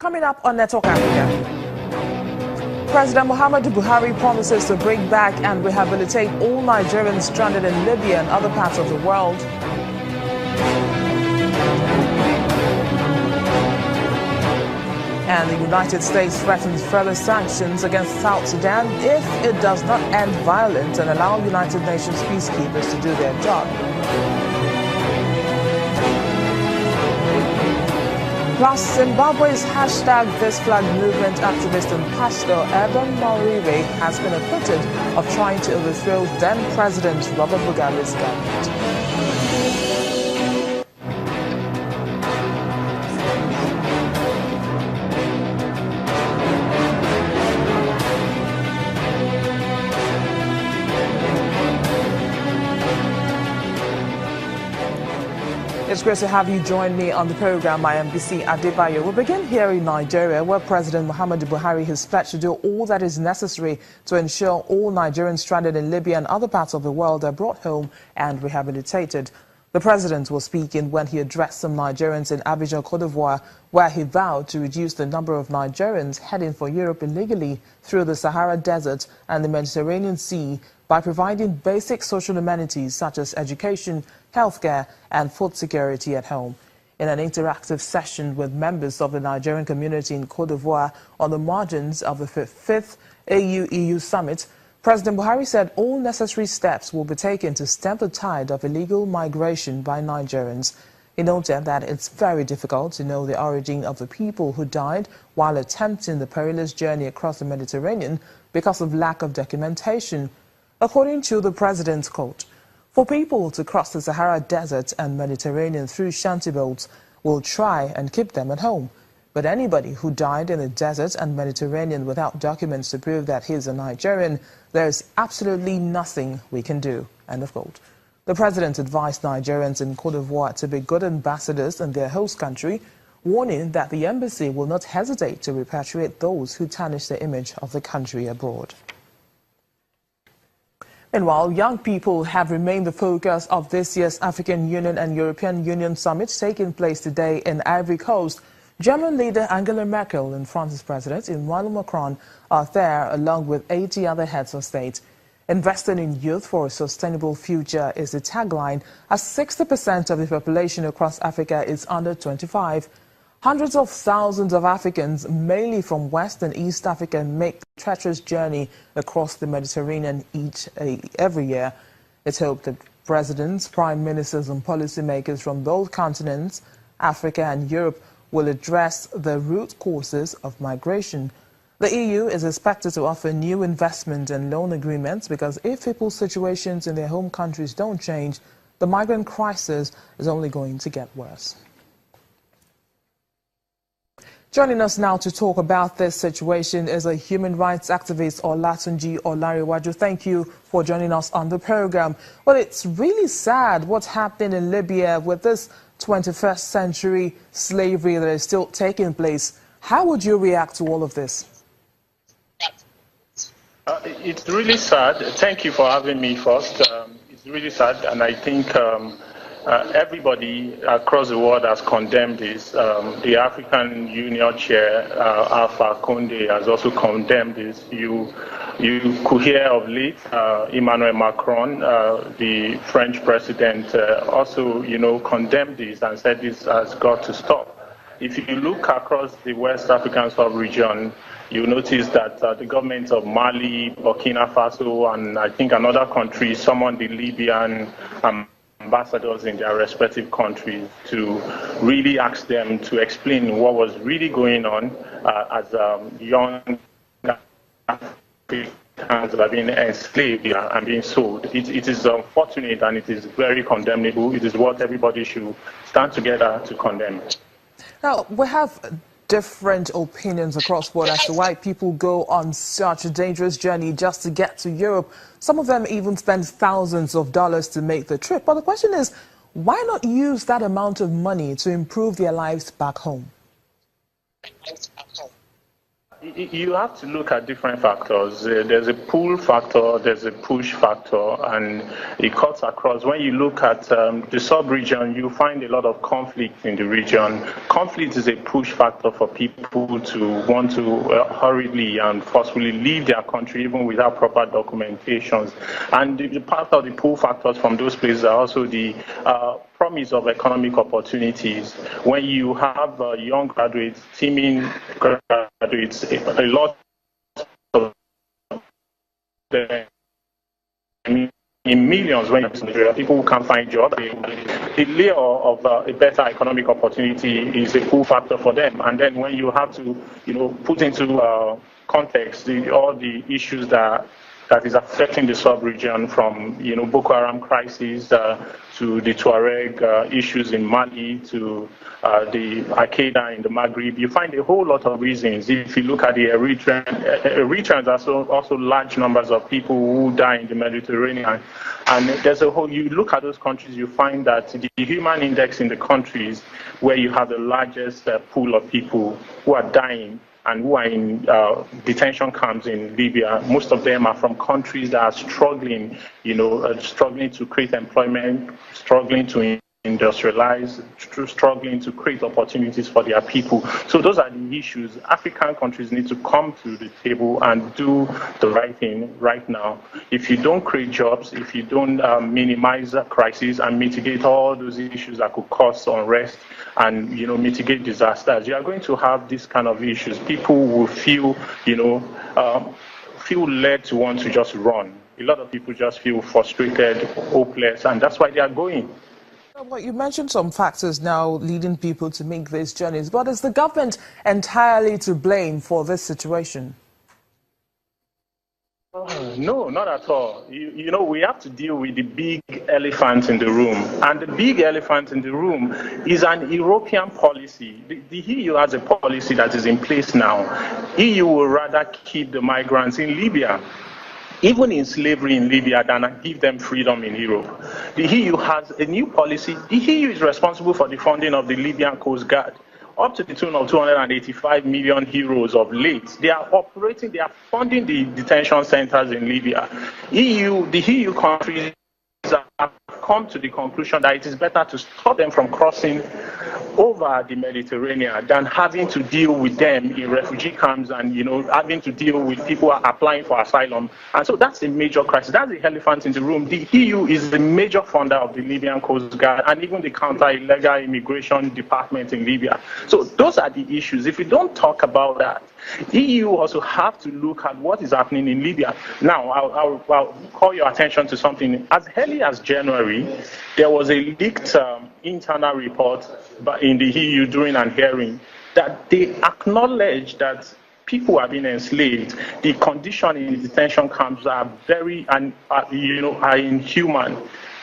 Coming up on Network Africa, President Muhammadu Buhari promises to bring back and rehabilitate all Nigerians stranded in Libya and other parts of the world. And the United States threatens further sanctions against South Sudan if it does not end violence and allow United Nations peacekeepers to do their job. Plus, Zimbabwe's #ThisFlag movement activist and pastor Eben Mauriwe has been acquitted of trying to overthrow then-President Robert Mugabe's government. It's great to have you join me on the program. I am BC Adebayo. We'll begin here in Nigeria, where President Muhammadu Buhari has pledged to do all that is necessary to ensure all Nigerians stranded in Libya and other parts of the world are brought home and rehabilitated. The president was speaking when he addressed some Nigerians in Abidjan, Cote d'Ivoire, where he vowed to reduce the number of Nigerians heading for Europe illegally through the Sahara Desert and the Mediterranean Sea by providing basic social amenities such as education, healthcare and food security at home. In an interactive session with members of the Nigerian community in Cote d'Ivoire on the margins of the 5th AU-EU summit, President Buhari said all necessary steps will be taken to stem the tide of illegal migration by Nigerians. He noted that it's very difficult to know the origin of the people who died while attempting the perilous journey across the Mediterranean because of lack of documentation. According to the president's quote, for people to cross the Sahara Desert and Mediterranean through shanty boats, we'll try and keep them at home. But anybody who died in the desert and Mediterranean without documents to prove that he's a Nigerian, there's absolutely nothing we can do. End of quote. The president advised Nigerians in Cote d'Ivoire to be good ambassadors in their host country, warning that the embassy will not hesitate to repatriate those who tarnish the image of the country abroad. Meanwhile, young people have remained the focus of this year's African Union and European Union summit taking place today in Ivory Coast. German leader Angela Merkel and France's president Emmanuel Macron are there along with 80 other heads of state. Investing in youth for a sustainable future is the tagline, as 60% of the population across Africa is under 25. Hundreds of thousands of Africans, mainly from West and East Africa, make the treacherous journey across the Mediterranean every year. It's hoped that presidents, prime ministers and policymakers from both continents, Africa and Europe, will address the root causes of migration. The EU is expected to offer new investment and loan agreements because if people's situations in their home countries don't change, the migrant crisis is only going to get worse. Joining us now to talk about this situation is a human rights activist, Olatunji Olariwaju. Thank you for joining us on the program. Well, it's really sad what's happening in Libya with this 21st century slavery that is still taking place. How would you react to all of this? It's really sad. Thank you for having me first. It's really sad, and I think everybody across the world has condemned this. The African Union chair, Alpha Conde, has also condemned this. You could hear of late Emmanuel Macron, the French president, also, condemned this and said this has got to stop. If you look across the West African sub-region, you notice that the governments of Mali, Burkina Faso, and I think another country summoned the Libyan ambassadors in their respective countries to really ask them to explain what was really going on as young Africans that are being enslaved and being sold. It is unfortunate and it is very condemnable. It is what everybody should stand together to condemn. Now, we have different opinions across the board as to why people go on such a dangerous journey just to get to Europe. Some of them even spend thousands of dollars to make the trip. But the question is, why not use that amount of money to improve their lives back home? You have to look at different factors. There's a pull factor, there's a push factor, and it cuts across. When you look at the sub-region, you find a lot of conflict in the region. Conflict is a push factor for people to want to hurriedly and forcefully leave their country, even without proper documentations. And the part of the pull factors from those places are also the promise of economic opportunities. When you have young graduates, teaming graduates, a lot of them, in millions, when people who can't find jobs, the layer of a better economic opportunity is a pull factor for them. And then when you have to, put into context all the issues that is affecting the sub-region, from Boko Haram crisis to the Tuareg issues in Mali to the Al-Qaeda in the Maghreb, you find a whole lot of reasons. If you look at the Eritreans, also large numbers of people who die in the Mediterranean. And there's you look at those countries, you find that the human index in the countries where you have the largest pool of people who are dying and who are in detention camps in Libya, most of them are from countries that are struggling, struggling to create employment, struggling to industrialize, struggling to create opportunities for their people. So those are the issues. African countries need to come to the table and do the right thing right now. If you don't create jobs, if you don't minimize the crisis and mitigate all those issues that could cause unrest and mitigate disasters, you are going to have this kind of issues. People will feel led to want to just run. A lot of people just feel frustrated, hopeless, and that's why they are going. Well, you mentioned some factors now leading people to make these journeys, but is the government entirely to blame for this situation? No, not at all. We have to deal with the big elephant in the room. And the big elephant in the room is an European policy. The EU has a policy that is in place now. EU will rather keep the migrants in Libya, even in slavery in Libya, than give them freedom in Europe. The EU has a new policy. The EU is responsible for the funding of the Libyan Coast Guard, up to the tune of 285 million euros of late. They are funding the detention centers in Libya. The EU countries have come to the conclusion that it is better to stop them from crossing over the Mediterranean than having to deal with them in refugee camps and having to deal with people applying for asylum. And so that's a major crisis. That's the elephant in the room. The EU is the major funder of the Libyan Coast Guard and even the counter-illegal immigration department in Libya. So those are the issues. If we don't talk about that, EU also have to look at what is happening in Libya. Now, I'll call your attention to something. As early as January, there was a leaked internal report in the EU during an hearing that they acknowledged that people are being enslaved. The conditions in the detention camps are very, are inhuman.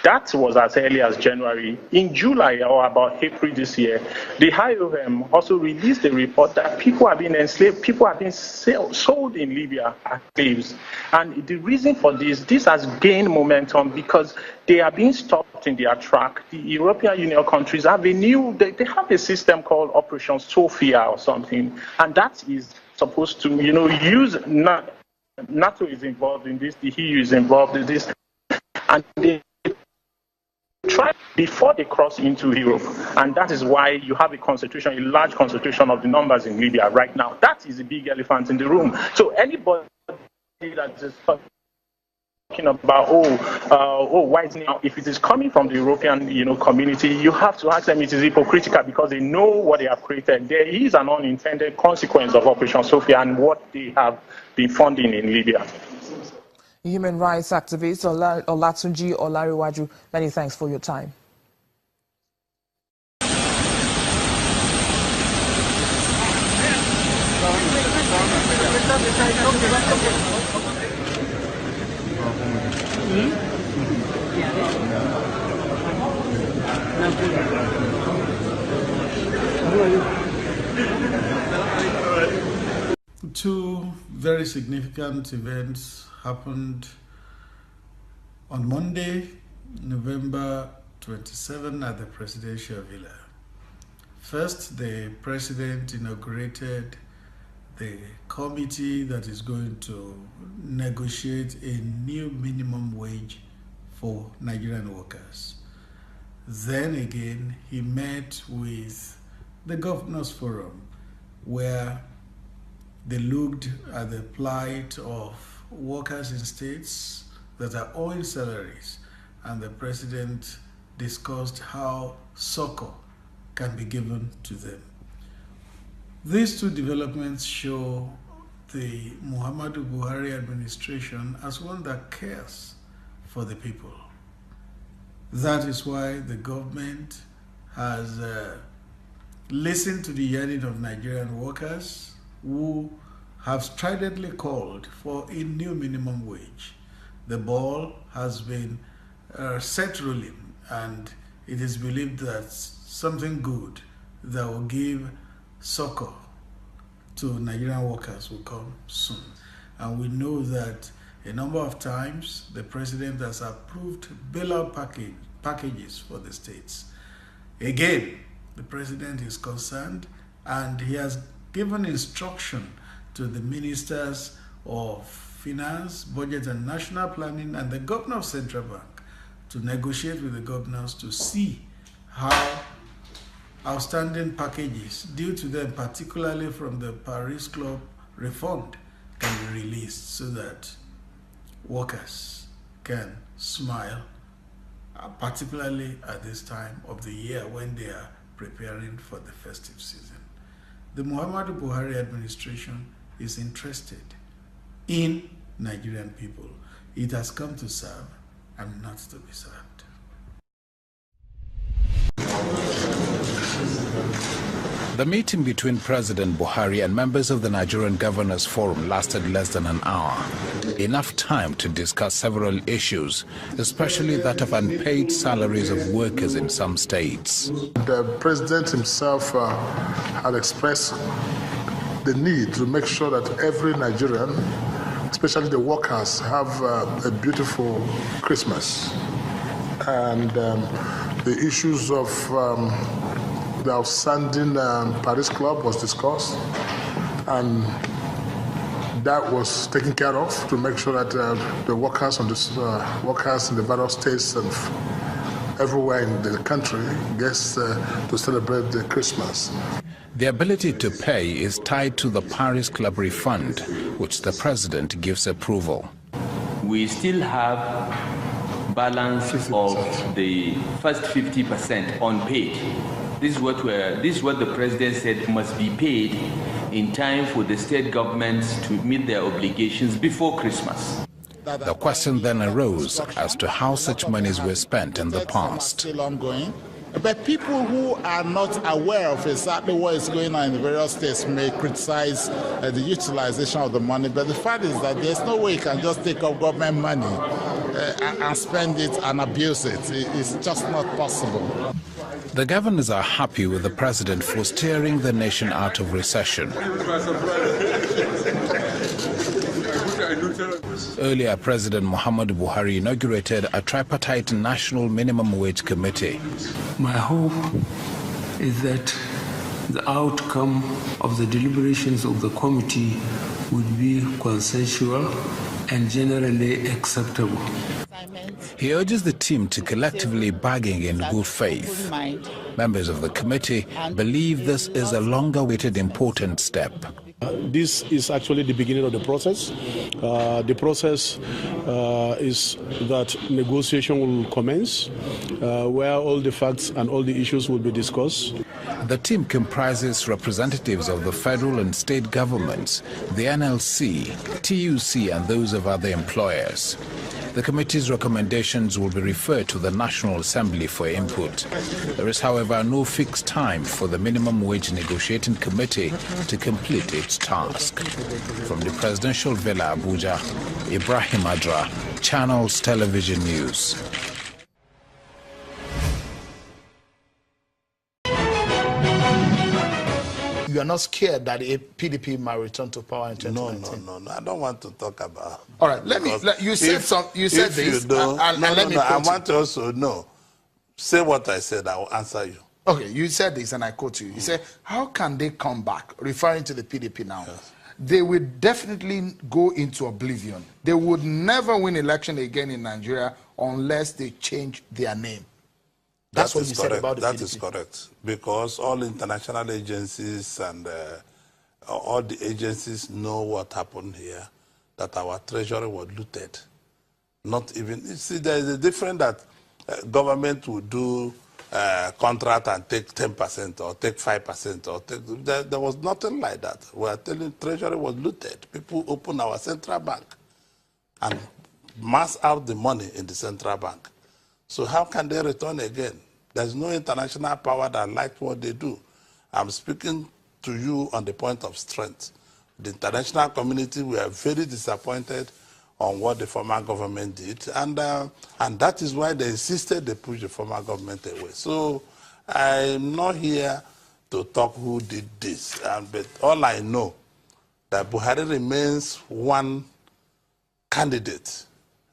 That was as early as January. In July or about April this year, the IOM also released a report that people are being enslaved, people are being sold in Libya as slaves. And the reason for this has gained momentum because they are being stopped in their track. The European Union countries have they have a system called Operation Sophia or something, and that is supposed to, use NATO is involved in this, the EU is involved in this, and they try before they cross into Europe, and that is why you have a large concentration of the numbers in Libya right now. That is a big elephant in the room. So anybody that is talking about why is now, if it is coming from the European community, you have to ask them it is hypocritical because they know what they have created. There is an unintended consequence of Operation Sophia and what they have been funding in Libya. Human rights activist Olatunji Olariwaju, many thanks for your time. Two very significant events happened on Monday, November 27 at the presidential villa. First, the president inaugurated the committee that is going to negotiate a new minimum wage for Nigerian workers. Then again, he met with the Governors Forum, where they looked at the plight of workers in states that are owing salaries, and the president discussed how succor can be given to them. These two developments show the Muhammadu Buhari administration as one that cares for the people. That is why the government has listened to the yearning of Nigerian workers who have stridently called for a new minimum wage. The ball has been set rolling, and it is believed that something good that will give succor to Nigerian workers will come soon. And we know that a number of times the president has approved bailout packages for the states. Again, the president is concerned, and he has given instruction to the ministers of finance, budget and national planning, and the governor of Central Bank to negotiate with the governors to see how outstanding packages due to them, particularly from the Paris Club refund, can be released so that workers can smile, particularly at this time of the year when they are preparing for the festive season. The Muhammadu Buhari administration is interested in Nigerian people. It has come to serve and not to be served. The meeting between President Buhari and members of the Nigerian Governors Forum lasted less than an hour. Enough time to discuss several issues, especially that of unpaid salaries of workers in some states. The president himself had expressed the need to make sure that every Nigerian, especially the workers, have a beautiful Christmas. And the issues of the outstanding Paris Club was discussed, and that was taken care of to make sure that the workers workers in the various states and everywhere in the country gets to celebrate the Christmas. The ability to pay is tied to the Paris Club refund, which the president gives approval. We still have balance 50%. Of the first 50% unpaid. This is what the president said must be paid in time for the state governments to meet their obligations before Christmas. The question then arose as to how such monies were spent in the past. Still ongoing. But people who are not aware of exactly what is going on in the various states may criticize the utilization of the money. But the fact is that there's no way you can just take up government money and spend it and abuse it. It's just not possible. The governors are happy with the president for steering the nation out of recession. Earlier, President Muhammadu Buhari inaugurated a tripartite national minimum wage committee. My hope is that the outcome of the deliberations of the committee would be consensual and generally acceptable. He urges the team to collectively bargain in good faith. Members of the committee believe this is a long-awaited important step. This is actually the beginning of the process. The process is that negotiation will commence, where all the facts and all the issues will be discussed. The team comprises representatives of the federal and state governments, the NLC, TUC, and those of other employers. The committee's recommendations will be referred to the National Assembly for input. There is, however, no fixed time for the Minimum Wage Negotiating Committee to complete its task. From the Presidential Villa, Abuja, Ibrahim Adra, Channels Television News. You are not scared that a PDP might return to power in 2019? No. I don't want to talk about. All right, you said this. I want to also know. Say what I said, I will answer you. Okay, you said this, and I quote you. You said, how can they come back? Referring to the PDP now. Yes. they will definitely go into oblivion. They would never win election again in Nigeria unless they change their name. That's what you said about the PDP. That is correct, because all international agencies and all the agencies know what happened here, that our treasury was looted. Not even, you see, there is a difference that government would do contract and take 10% or take 5% or take, there was nothing like that. We are telling treasury was looted. People open our central bank and mass out the money in the central bank. So how can they return again? There's no international power that likes what they do. I'm speaking to you on the point of strength. The international community were very disappointed on what the former government did, and that is why they insisted they push the former government away. So I'm not here to talk who did this, but all I know that Buhari remains one candidate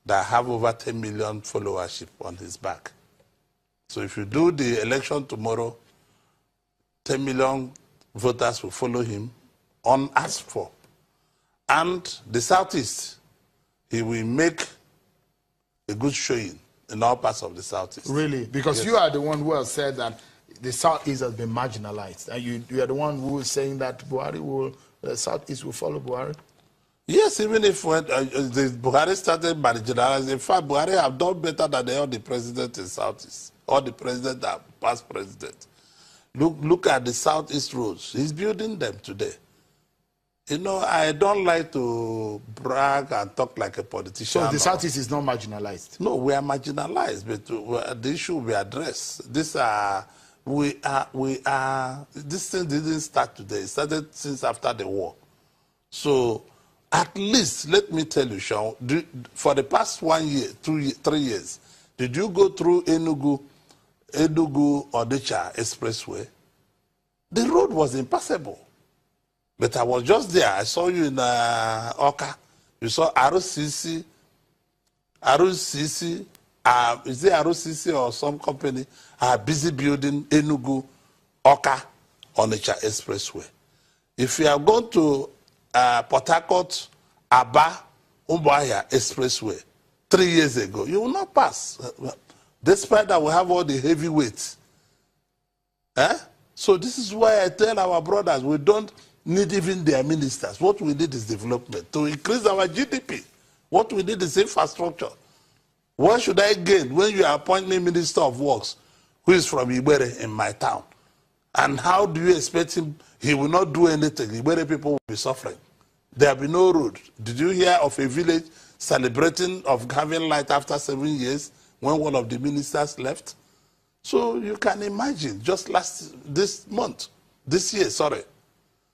that have over 10 million followership on his back. So if you do the election tomorrow, 10 million voters will follow him unasked for. And the Southeast, he will make a good showing in all parts of the Southeast. Really? Because yes, you are the one who has said that the Southeast has been marginalized. And you are the one who is saying that the Southeast will follow Buhari? Yes, even if the Buhari started marginalizing, in fact, Buhari have done better than all the presidents in Southeast, all the presidents that past president. Look at the Southeast roads. He's building them today. You know, I don't like to brag and talk like a politician. So the Southeast is not marginalized? No, we are marginalized, but the issue will be addressed. This thing didn't start today. It started since after the war. So at least, let me tell you, Sean, for the past 1 year, 2 years, 3 years, did you go through Enugu Onitsha Expressway? The road was impassable. But I was just there. I saw you in Oka. You saw RCC. Is it RCC or some company are busy building Enugu Oka Onitsha Expressway. If you are going to Port Harcourt, Aba, Umuahia Expressway 3 years ago, you will not pass. Despite that we have all the heavyweights. So this is why I tell our brothers, we don't need even their ministers. What we need is development. To increase our GDP, what we need is infrastructure. What should I gain when you appoint me Minister of Works, who is from Ibere in my town? And how do you expect him? He will not do anything. Ibere people will be suffering. There will be no road. Did you hear of a village celebrating of having light after 7 years when one of the ministers left? So you can imagine, just this year,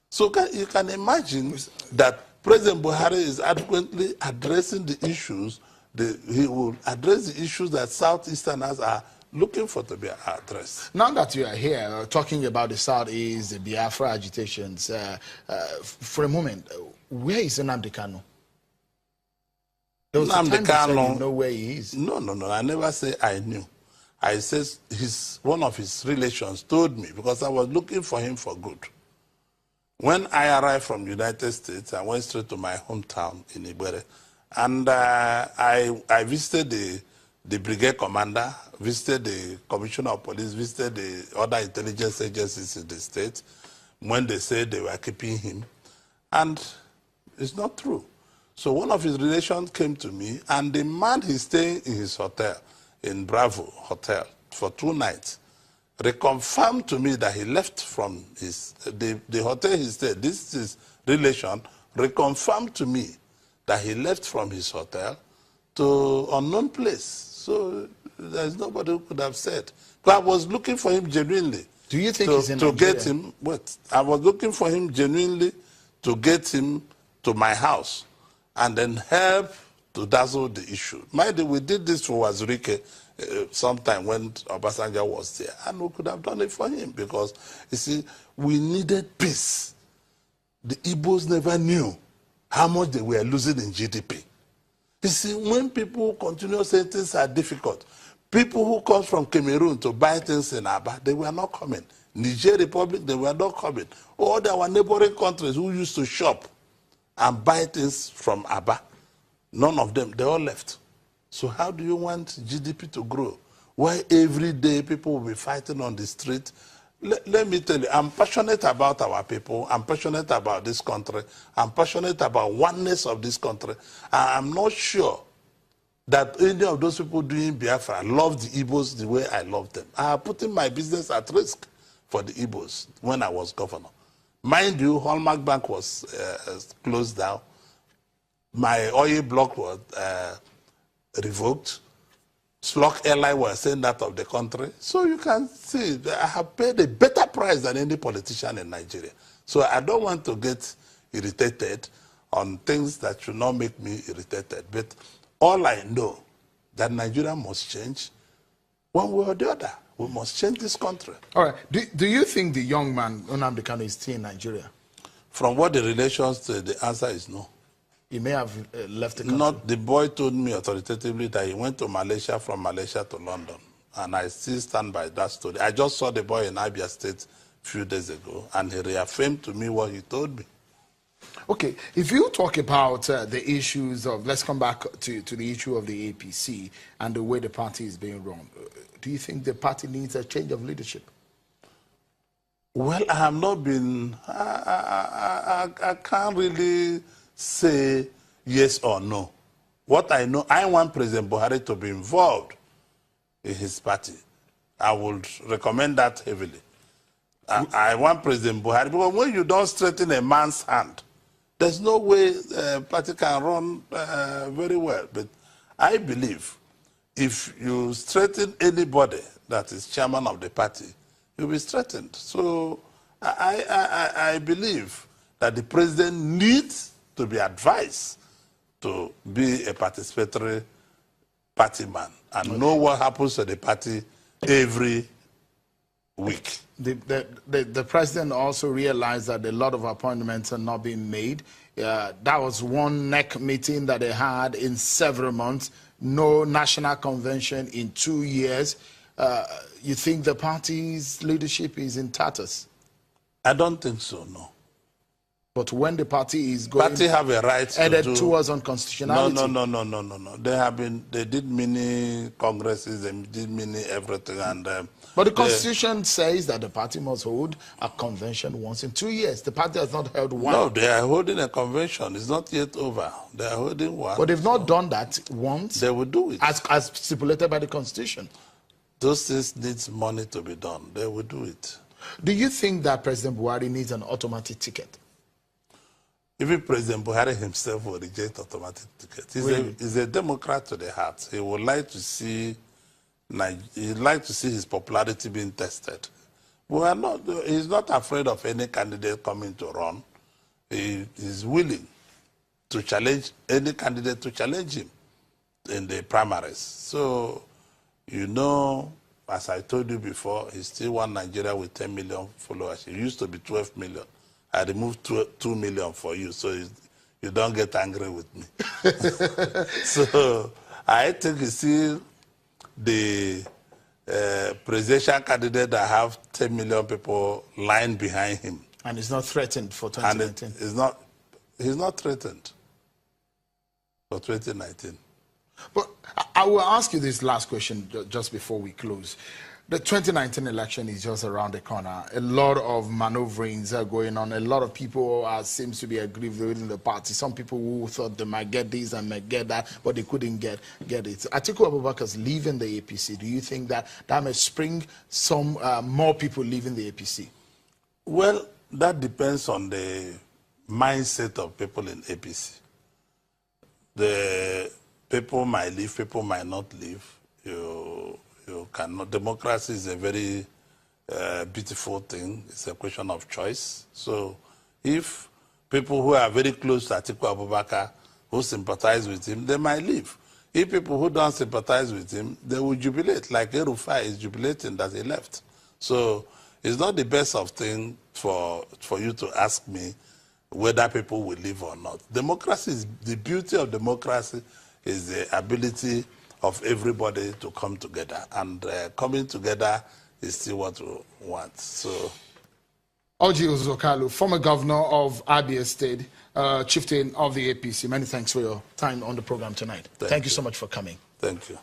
So you can imagine that President Buhari is adequately addressing the issues. He will address the issues that Southeasterners are looking for to be addressed. Now that you are here talking about the Southeast, the Biafra agitations, for a moment, where is Nnamdi Kanu? There was a time you said you know where he is. No. I never say I knew. I said one of his relations told me, because I was looking for him for good. When I arrived from the United States, I went straight to my hometown in Ibere, and I visited the brigade commander, visited the commissioner of police, visited the other intelligence agencies in the state when they said they were keeping him. And it's not true. So one of his relations came to me, and the man he's staying in his hotel, in Bravo Hotel, for 2 nights, reconfirmed to me that he left from the hotel he stayed. This is relation reconfirmed to me that he left from his hotel to unknown place. So there's nobody who could have said. But I was looking for him genuinely. Do you think he's in to Nigeria? Get him? Wait, I was looking for him genuinely to get him to my house and then help to dazzle the issue. Mind you, we did this for Wazirike sometime when Obasanjo was there, and we could have done it for him because, you see, we needed peace. The Igbos never knew how much they were losing in GDP. You see, when people continue saying things are difficult, people who come from Cameroon to buy things in Aba, they were not coming. Niger Republic, they were not coming. All our neighboring countries who used to shop and buy things from Aba. None of them, they all left. So how do you want GDP to grow? Why every day people will be fighting on the street? Let me tell you, I'm passionate about our people. I'm passionate about this country. I'm passionate about oneness of this country. I'm not sure that any of those people doing Biafra love the Igbos the way I love them. I have put my business at risk for the Igbos when I was governor. Mind you, Hallmark Bank was closed down. My oil block was revoked. Slok Airline was sent out of the country. So you can see that I have paid a better price than any politician in Nigeria. So I don't want to get irritated on things that should not make me irritated. But all I know that Nigeria must change one way or the other. We must change this country. All right. Do you think the young man, Nnamdi Kanu, is still in Nigeria? From what the relations to, the answer is no. He may have left the country. Not, the boy told me authoritatively that he went to Malaysia, from Malaysia to London. And I still stand by that story. I just saw the boy in Abia State a few days ago, and he reaffirmed to me what he told me. Okay, if you talk about the issues of, let's come back to the issue of the APC and the way the party is being run. Do you think the party needs a change of leadership? Well, I have not been, I can't really say yes or no. What I know, I want President Buhari to be involved in his party. I would recommend that heavily. I want President Buhari, because when you don't straighten a man's hand, there's no way party can run very well. But I believe if you straighten anybody that is chairman of the party, you'll be straightened. So I believe that the president needs to be advised to be a participatory party man and know what happens to the party every week. The president also realized that a lot of appointments are not being made. That was one NEC meeting that they had in several months. No national convention in 2 years. You think the party's leadership is in tatters? I don't think so, no. But when the party is going, party have a right headed to do, towards unconstitutionality. No. They did many congresses, they did many everything, and but the constitution says that the party must hold a convention once in 2 years. The party has not held one. No, they are holding a convention. It's not yet over. They are holding one. But they've not done that once. They will do it as stipulated by the constitution. Those things need money to be done. They will do it. Do you think that President Buhari needs an automatic ticket? Even President Buhari himself will reject automatic ticket. He's a Democrat to the heart. He would like to see his popularity being tested. He's not afraid of any candidate coming to run. He is willing to challenge any candidate to challenge him in the primaries. So, you know, as I told you before, he still won Nigeria with 10 million followers. He used to be 12 million. I removed 2 million for you, so you don't get angry with me. So I think you see the presidential candidate that have 10 million people lying behind him. And he's not threatened for 2019. And he's not threatened for 2019. But I will ask you this last question just before we close. The 2019 election is just around the corner. A lot of maneuverings are going on. A lot of people seems to be aggrieved within the party. Some people who thought they might get this and might get that, but they couldn't get it. Atiku Abubakar's leaving the APC. Do you think that may spring some more people leaving the APC? Well, that depends on the mindset of people in APC. The people might leave, people might not leave. You cannot. Democracy is a very beautiful thing. It's a question of choice. So if people who are very close to Atiku Abubakar, who sympathize with him, they might leave. If people who don't sympathize with him, they will jubilate, like El-Rufai is jubilating that he left. So it's not the best of thing for you to ask me whether people will leave or not. Democracy is, the beauty of democracy is the ability of everybody to come together, and coming together is still what we want. So, Orji Uzokalu, former governor of Abia State, chieftain of the APC. Many thanks for your time on the program tonight. Thank you so much for coming. Thank you.